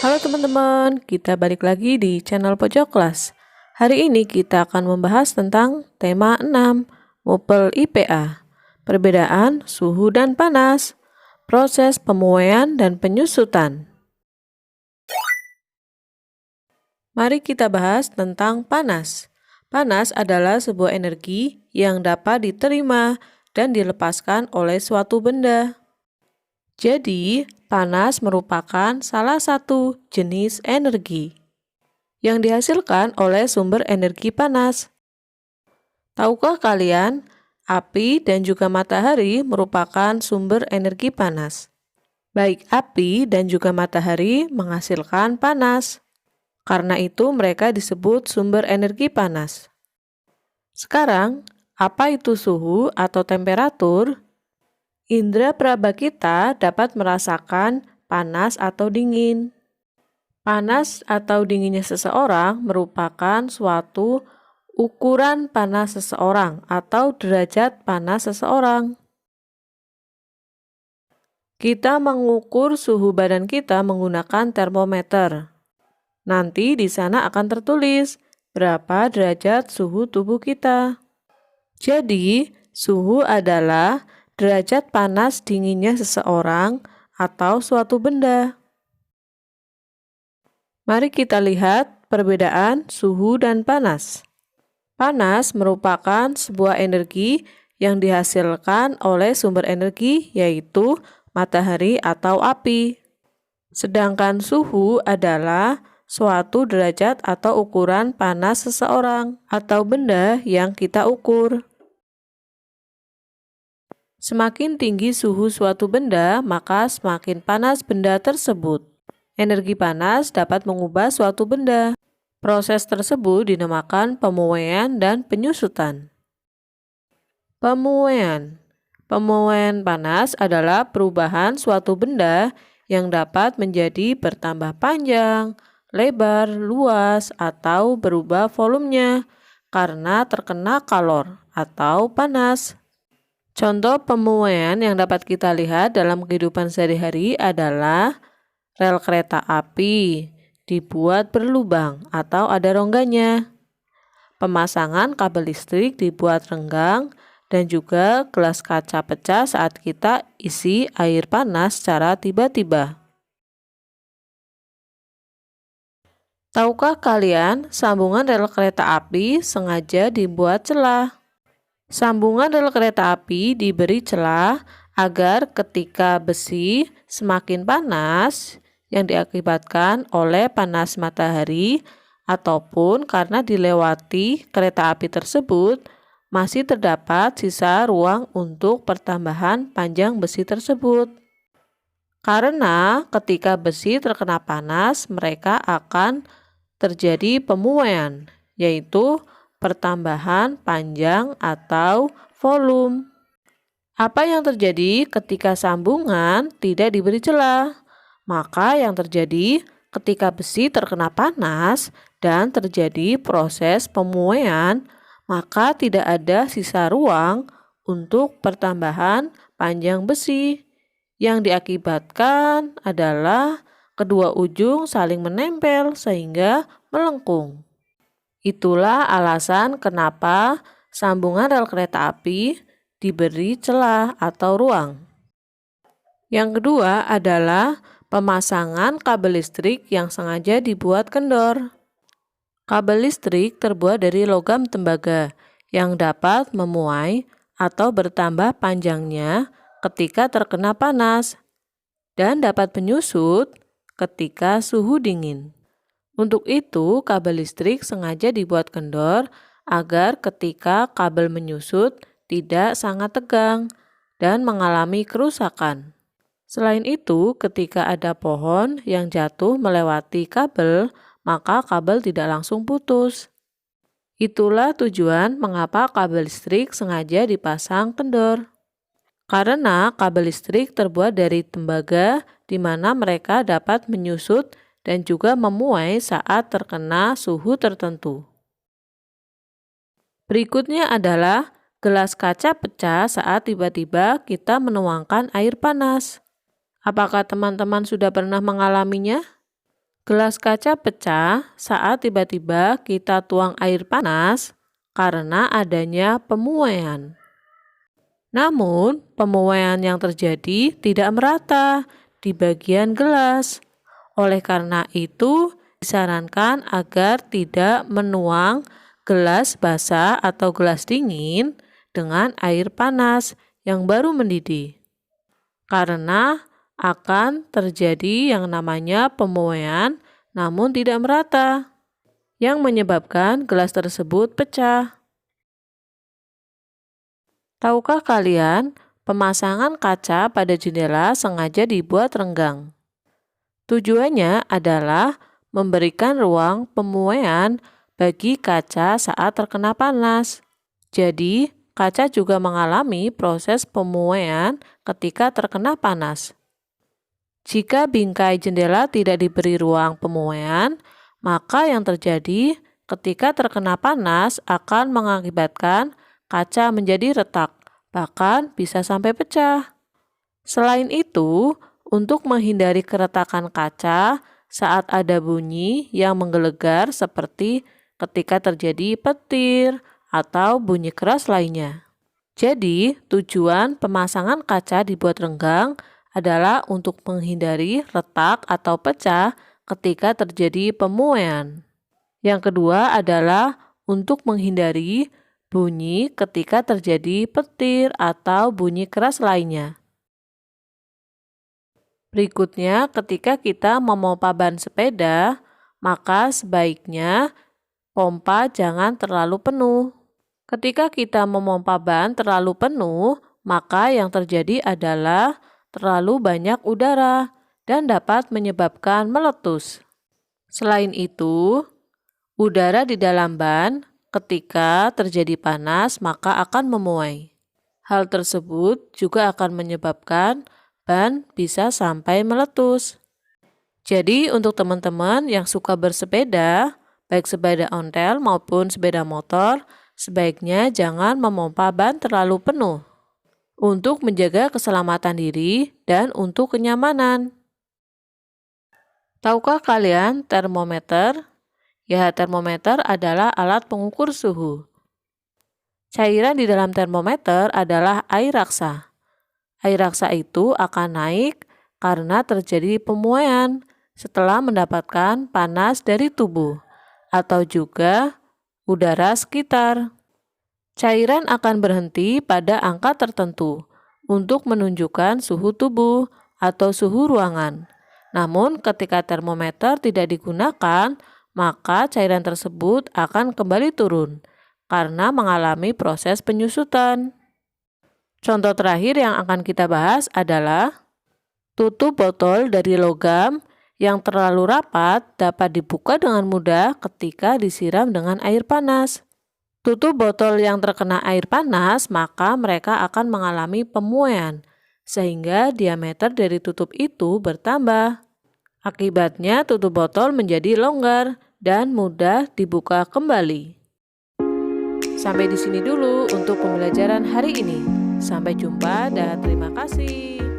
Halo teman-teman, kita balik lagi di channel Pojok Kelas. Hari ini kita akan membahas tentang tema 6, Mopel IPA. Perbedaan suhu dan panas, proses pemuaian dan penyusutan. Mari kita bahas tentang panas. Panas adalah sebuah energi yang dapat diterima dan dilepaskan oleh suatu benda. Jadi, panas merupakan salah satu jenis energi yang dihasilkan oleh sumber energi panas. Tahukah kalian, api dan juga matahari merupakan sumber energi panas. Baik api dan juga matahari menghasilkan panas. Karena itu mereka disebut sumber energi panas. Sekarang, apa itu suhu atau temperatur? Indra peraba kita dapat merasakan panas atau dingin. Panas atau dinginnya seseorang merupakan suatu ukuran panas seseorang atau derajat panas seseorang. Kita mengukur suhu badan kita menggunakan termometer. Nanti di sana akan tertulis berapa derajat suhu tubuh kita. Jadi, suhu adalah derajat panas dinginnya seseorang atau suatu benda. Mari kita lihat perbedaan suhu dan panas. Panas merupakan sebuah energi yang dihasilkan oleh sumber energi yaitu matahari atau api. Sedangkan suhu adalah suatu derajat atau ukuran panas seseorang atau benda yang kita ukur. Semakin tinggi suhu suatu benda, maka semakin panas benda tersebut. Energi panas dapat mengubah suatu benda. Proses tersebut dinamakan pemuaian dan penyusutan. Pemuaian. Pemuaian panas adalah perubahan suatu benda yang dapat menjadi bertambah panjang, lebar, luas, atau berubah volumenya karena terkena kalor atau panas. Contoh pemuaian yang dapat kita lihat dalam kehidupan sehari-hari adalah rel kereta api dibuat berlubang atau ada rongganya. Pemasangan kabel listrik dibuat renggang dan juga gelas kaca pecah saat kita isi air panas secara tiba-tiba. Tahukah kalian, sambungan rel kereta api sengaja dibuat celah? Sambungan rel kereta api diberi celah agar ketika besi semakin panas yang diakibatkan oleh panas matahari ataupun karena dilewati kereta api tersebut, masih terdapat sisa ruang untuk pertambahan panjang besi tersebut. Karena ketika besi terkena panas, mereka akan terjadi pemuaian, yaitu pertambahan panjang atau volume. Apa yang terjadi ketika sambungan tidak diberi celah? Maka yang terjadi ketika besi terkena panas dan terjadi proses pemuaian, maka tidak ada sisa ruang untuk pertambahan panjang besi. Yang diakibatkan adalah kedua ujung saling menempel sehingga melengkung. Itulah alasan kenapa sambungan rel kereta api diberi celah atau ruang. Yang kedua adalah pemasangan kabel listrik yang sengaja dibuat kendor. Kabel listrik terbuat dari logam tembaga yang dapat memuai atau bertambah panjangnya ketika terkena panas dan dapat menyusut ketika suhu dingin. Untuk itu, kabel listrik sengaja dibuat kendor agar ketika kabel menyusut tidak sangat tegang dan mengalami kerusakan. Selain itu, ketika ada pohon yang jatuh melewati kabel, maka kabel tidak langsung putus. Itulah tujuan mengapa kabel listrik sengaja dipasang kendor. Karena kabel listrik terbuat dari tembaga di mana mereka dapat menyusut dan juga memuai saat terkena suhu tertentu. Berikutnya adalah gelas kaca pecah saat tiba-tiba kita menuangkan air panas. Apakah teman-teman sudah pernah mengalaminya? Gelas kaca pecah saat tiba-tiba kita tuang air panas karena adanya pemuaian. Namun, pemuaian yang terjadi tidak merata di bagian gelas. Oleh karena itu, disarankan agar tidak menuang gelas basah atau gelas dingin dengan air panas yang baru mendidih. Karena akan terjadi yang namanya pemuaian namun tidak merata, yang menyebabkan gelas tersebut pecah. Tahukah kalian, pemasangan kaca pada jendela sengaja dibuat renggang? Tujuannya adalah memberikan ruang pemuaian bagi kaca saat terkena panas. Jadi, kaca juga mengalami proses pemuaian ketika terkena panas. Jika bingkai jendela tidak diberi ruang pemuaian, maka yang terjadi ketika terkena panas akan mengakibatkan kaca menjadi retak, bahkan bisa sampai pecah. Selain itu, untuk menghindari keretakan kaca saat ada bunyi yang menggelegar seperti ketika terjadi petir atau bunyi keras lainnya. Jadi, tujuan pemasangan kaca dibuat renggang adalah untuk menghindari retak atau pecah ketika terjadi pemuaian. Yang kedua adalah untuk menghindari bunyi ketika terjadi petir atau bunyi keras lainnya. Berikutnya, ketika kita memompa ban sepeda, maka sebaiknya pompa jangan terlalu penuh. Ketika kita memompa ban terlalu penuh, maka yang terjadi adalah terlalu banyak udara dan dapat menyebabkan meletus. Selain itu, udara di dalam ban ketika terjadi panas maka akan memuai. Hal tersebut juga akan menyebabkan ban bisa sampai meletus. Jadi untuk teman-teman yang suka bersepeda, baik sepeda ontel maupun sepeda motor, sebaiknya jangan memompa ban terlalu penuh untuk menjaga keselamatan diri dan untuk kenyamanan. Tahukah kalian termometer? Ya, termometer adalah alat pengukur suhu. Cairan di dalam termometer adalah air raksa. Air raksa itu akan naik karena terjadi pemuaian setelah mendapatkan panas dari tubuh atau juga udara sekitar. Cairan akan berhenti pada angka tertentu untuk menunjukkan suhu tubuh atau suhu ruangan. Namun, ketika termometer tidak digunakan, maka cairan tersebut akan kembali turun karena mengalami proses penyusutan. Contoh terakhir yang akan kita bahas adalah tutup botol dari logam yang terlalu rapat dapat dibuka dengan mudah ketika disiram dengan air panas. Tutup botol yang terkena air panas, maka mereka akan mengalami pemuaian, sehingga diameter dari tutup itu bertambah. Akibatnya tutup botol menjadi longgar dan mudah dibuka kembali. Sampai di sini dulu untuk pembelajaran hari ini. Sampai jumpa dan terima kasih.